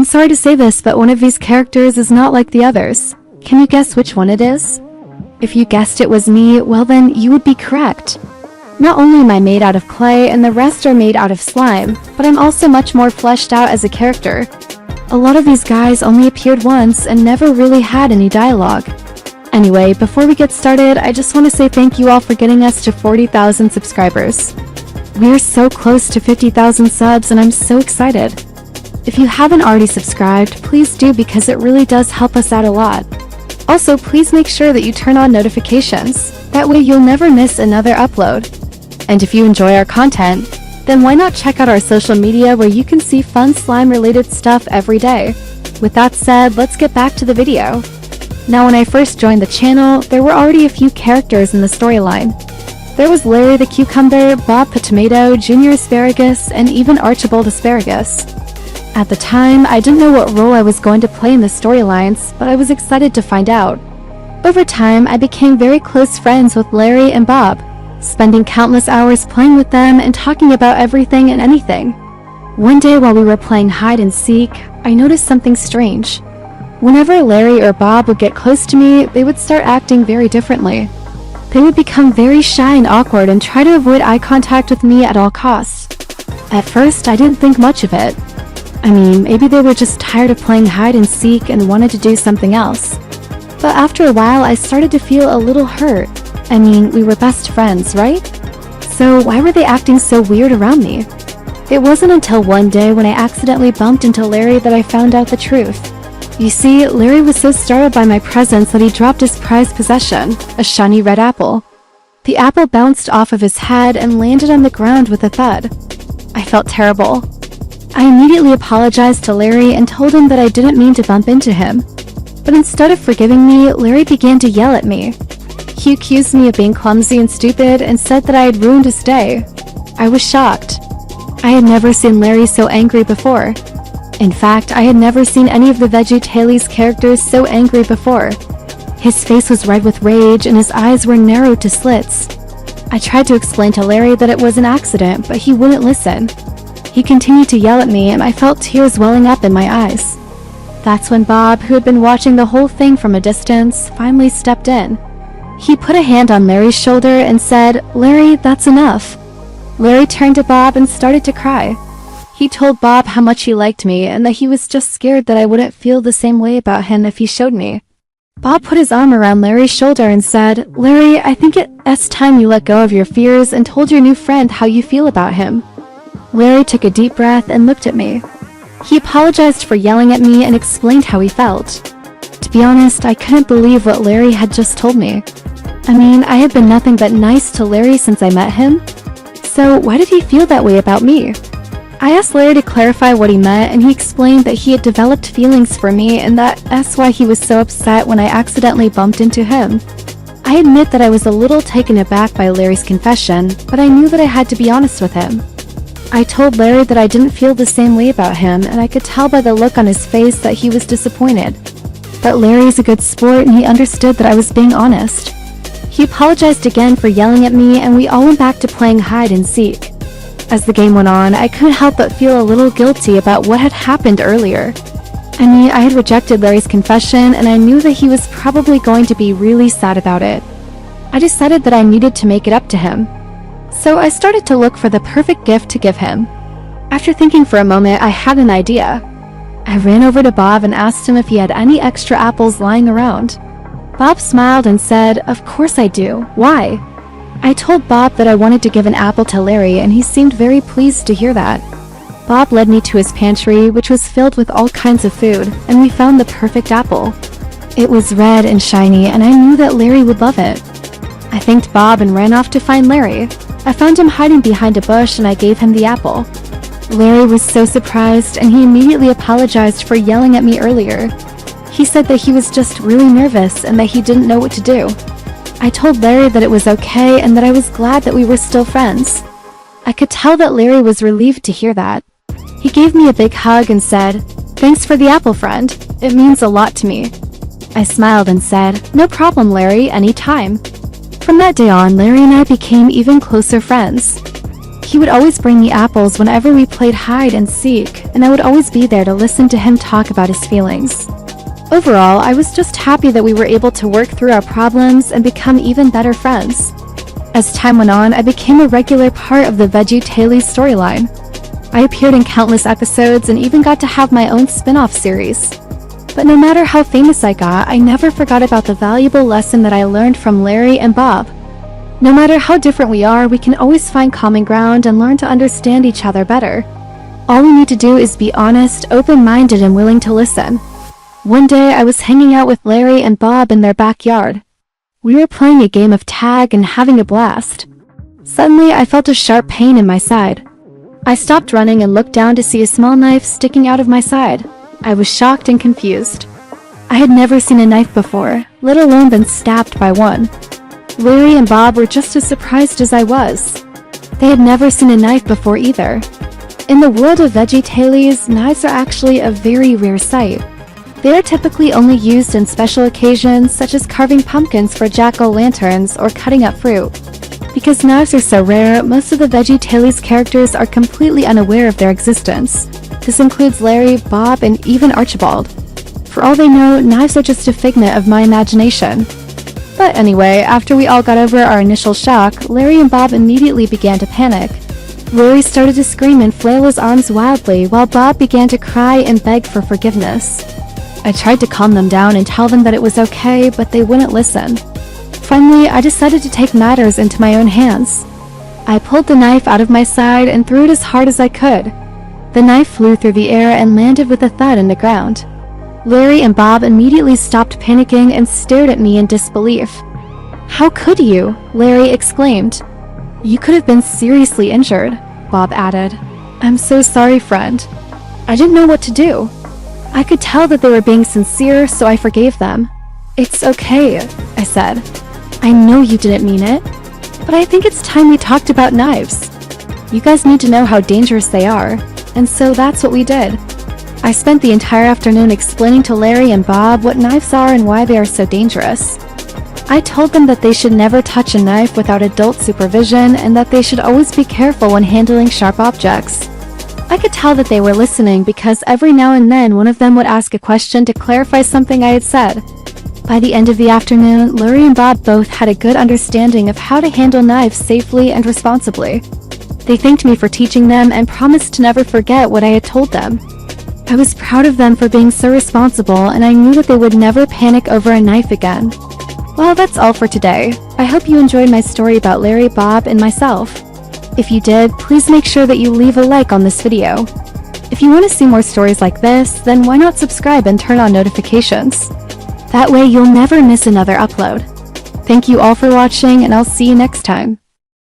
sorry to say this, but one of these characters is not like the others. Can you guess which one it is? If you guessed it was me, well then, you would be correct. Not only am I made out of clay and the rest are made out of slime, but I'm also much more fleshed out as a character. A lot of these guys only appeared once and never really had any dialogue. Anyway, before we get started, I just want to say thank you all for getting us to 40,000 subscribers. We're so close to 50,000 subs and I'm so excited. If you haven't already subscribed, please do because it really does help us out a lot. Also, please make sure that you turn on notifications. That way you'll never miss another upload. And if you enjoy our content, then why not check out our social media where you can see fun slime-related stuff every day. With that said, let's get back to the video. Now, when I first joined the channel, there were already a few characters in the storyline. There was Larry the Cucumber, Bob the Tomato, Junior Asparagus, and even Archibald Asparagus. At the time, I didn't know what role I was going to play in the storylines, but I was excited to find out. Over time, I became very close friends with Larry and Bob, spending countless hours playing with them and talking about everything and anything. One day while we were playing hide and seek, I noticed something strange. Whenever Larry or Bob would get close to me, they would start acting very differently. They would become very shy and awkward and try to avoid eye contact with me at all costs. At first, I didn't think much of it. I mean, maybe they were just tired of playing hide and seek and wanted to do something else. But after a while, I started to feel a little hurt. I mean, we were best friends, right? So why were they acting so weird around me? It wasn't until one day when I accidentally bumped into Larry that I found out the truth. You see, Larry was so startled by my presence that he dropped his prized possession, a shiny red apple. The apple bounced off of his head and landed on the ground with a thud. I felt terrible. I immediately apologized to Larry and told him that I didn't mean to bump into him. But instead of forgiving me, Larry began to yell at me. He accused me of being clumsy and stupid and said that I had ruined his day. I was shocked. I had never seen Larry so angry before. In fact, I had never seen any of the VeggieTales characters so angry before. His face was red with rage and his eyes were narrowed to slits. I tried to explain to Larry that it was an accident, but he wouldn't listen. He continued to yell at me and I felt tears welling up in my eyes. That's when Bob, who had been watching the whole thing from a distance, finally stepped in. He put a hand on Larry's shoulder and said, "Larry, that's enough." Larry turned to Bob and started to cry. He told Bob how much he liked me and that he was just scared that I wouldn't feel the same way about him if he showed me. Bob put his arm around Larry's shoulder and said, "Larry, I think it's time you let go of your fears and told your new friend how you feel about him." Larry took a deep breath and looked at me. He apologized for yelling at me and explained how he felt. To be honest, I couldn't believe what Larry had just told me. I mean, I had been nothing but nice to Larry since I met him. So why did he feel that way about me? I asked Larry to clarify what he meant, and he explained that he had developed feelings for me and that's why he was so upset when I accidentally bumped into him. I admit that I was a little taken aback by Larry's confession, but I knew that I had to be honest with him. I told Larry that I didn't feel the same way about him, and I could tell by the look on his face that he was disappointed. But Larry is a good sport and he understood that I was being honest. He apologized again for yelling at me and we all went back to playing hide and seek. As the game went on, I couldn't help but feel a little guilty about what had happened earlier. I mean, I had rejected Larry's confession and I knew that he was probably going to be really sad about it. I decided that I needed to make it up to him. So I started to look for the perfect gift to give him. After thinking for a moment, I had an idea. I ran over to Bob and asked him if he had any extra apples lying around. Bob smiled and said, "Of course I do. Why?" I told Bob that I wanted to give an apple to Larry and he seemed very pleased to hear that. Bob led me to his pantry, which was filled with all kinds of food, and we found the perfect apple. It was red and shiny and I knew that Larry would love it. I thanked Bob and ran off to find Larry. I found him hiding behind a bush and I gave him the apple. Larry was so surprised and he immediately apologized for yelling at me earlier. He said that he was just really nervous and that he didn't know what to do. I told Larry that it was okay and that I was glad that we were still friends. I could tell that Larry was relieved to hear that. He gave me a big hug and said, "Thanks for the apple, friend. It means a lot to me." I smiled and said, "No problem, Larry, anytime." From that day on, Larry and I became even closer friends. He would always bring me apples whenever we played hide and seek, and I would always be there to listen to him talk about his feelings. Overall, I was just happy that we were able to work through our problems and become even better friends. As time went on, I became a regular part of the VeggieTales storyline. I appeared in countless episodes and even got to have my own spin-off series. But no matter how famous I got, I never forgot about the valuable lesson that I learned from Larry and Bob. No matter how different we are, we can always find common ground and learn to understand each other better. All we need to do is be honest, open-minded, and willing to listen. One day, I was hanging out with Larry and Bob in their backyard. We were playing a game of tag and having a blast. Suddenly, I felt a sharp pain in my side. I stopped running and looked down to see a small knife sticking out of my side. I was shocked and confused. I had never seen a knife before, let alone been stabbed by one. Larry and Bob were just as surprised as I was. They had never seen a knife before either. In the world of VeggieTales, knives are actually a very rare sight. They are typically only used in special occasions such as carving pumpkins for jack-o'-lanterns or cutting up fruit. Because knives are so rare, most of the VeggieTales characters are completely unaware of their existence. This includes Larry, Bob, and even Archibald. For all they know, knives are just a figment of my imagination. But anyway, after we all got over our initial shock, Larry and Bob immediately began to panic. Larry started to scream and flail his arms wildly, while Bob began to cry and beg for forgiveness. I tried to calm them down and tell them that it was okay, but they wouldn't listen. Finally, I decided to take matters into my own hands. I pulled the knife out of my side and threw it as hard as I could. The knife flew through the air and landed with a thud in the ground. Larry and Bob immediately stopped panicking and stared at me in disbelief. "How could you?" Larry exclaimed. "You could have been seriously injured," Bob added. "I'm so sorry, friend. I didn't know what to do." I could tell that they were being sincere, so I forgave them. "It's okay," I said. "I know you didn't mean it, but I think it's time we talked about knives. You guys need to know how dangerous they are, and so that's what we did." I spent the entire afternoon explaining to Larry and Bob what knives are and why they are so dangerous. I told them that they should never touch a knife without adult supervision and that they should always be careful when handling sharp objects. I could tell that they were listening because every now and then one of them would ask a question to clarify something I had said. By the end of the afternoon, Larry and Bob both had a good understanding of how to handle knives safely and responsibly. They thanked me for teaching them and promised to never forget what I had told them. I was proud of them for being so responsible, and I knew that they would never panic over a knife again. Well, that's all for today. I hope you enjoyed my story about Larry, Bob, and myself. If you did, please make sure that you leave a like on this video. If you want to see more stories like this, then why not subscribe and turn on notifications? That way you'll never miss another upload. Thank you all for watching, and I'll see you next time.